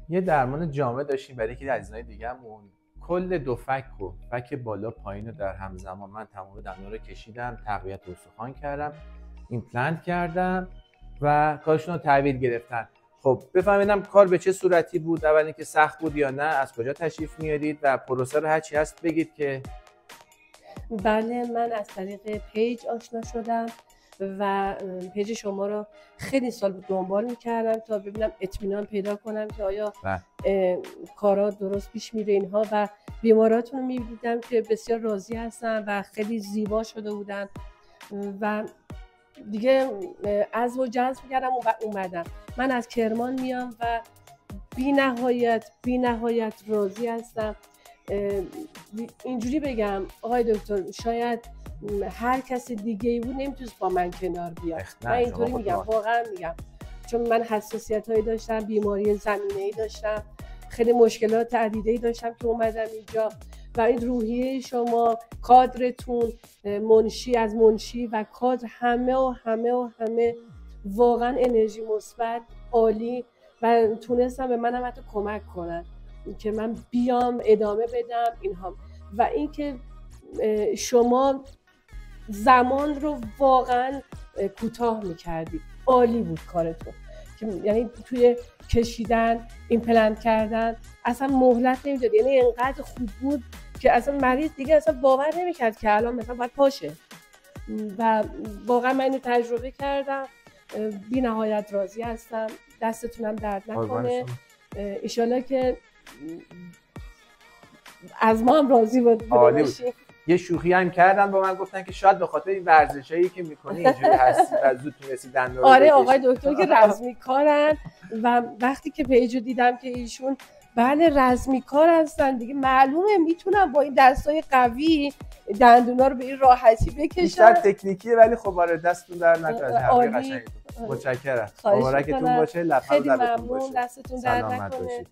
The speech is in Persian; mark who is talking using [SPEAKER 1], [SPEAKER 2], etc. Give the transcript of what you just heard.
[SPEAKER 1] یه درمان جامع داشتیم برای یکی از عزیزای دیگه‌مون. کل دو فک و فک بالا پایین رو در همزمان من تمام دندونا رو کشیدم، تقویت استخوان کردم، ایمپلنت کردم و کارشون رو تحویل گرفتن. خب بفهمیدم کار به چه صورتی بود، اول اینکه سخت بود یا نه، از کجا تشریف میارید و پروسه رو هر چی هست بگید که.
[SPEAKER 2] بله، من از طریق پیج آشنا شدم و پیج شما رو خیلی سال دنبال میکردم تا ببینم اطمینان پیدا کنم که آیا کارا درست پیش میره اینها و بیماراتون رو میدیدم که بسیار راضی هستن و خیلی زیبا شده بودن و دیگه از و جذب کردم و اومدم. من از کرمان میام و بی نهایت راضی هستم. اینجوری بگم آقای دکتر، شاید هر کسی دیگه ای بود نمیتونست با من کنار بیاد. من اینطوری میگم، واقعا میگم، چون من حساسیت هایی داشتم، بیماری زمینه‌ای داشتم، خیلی مشکلات عدیده‌ای داشتم که اومدم اینجا و این روحیه شما، کادرتون، منشی و کادر، همه واقعا انرژی مثبت عالی و تونستم به منم حتی کمک کنن که من بیام ادامه بدم اینها. و اینکه شما زمان رو واقعا کوتاه میکردید، عالی بود کارتون، یعنی توی کشیدن، ایمپلنت کردن اصلا مهلت نمیداد، یعنی اینقدر خوب بود که اصلا مریض دیگه اصلا باور نمیکرد که الان مثلا باید پاشه و واقعا من اینو تجربه کردم. بی نهایت راضی هستم، دستتونم درد نکنه، ایشالله که از ما هم راضی باشی.
[SPEAKER 1] یه شوخی هم کردن با من، گفتن که شاید به خاطر این ورزشایی که میکنی اینجوری هستی و زود تونستی دندون رو
[SPEAKER 2] آره آقای دکتر که رزمی کارن و وقتی که پیجو دیدم که ایشون بله رزمی کار هستن دیگه، معلومه میتونم با این دستای قوی دندونا رو به این راحتی بکشم.
[SPEAKER 1] بیشتر تکنیکیه ولی خب آره دستتون در نکنه. متشکرم. مبارکتون باشه.
[SPEAKER 2] خیلی ممنون، دستتون در نکنه.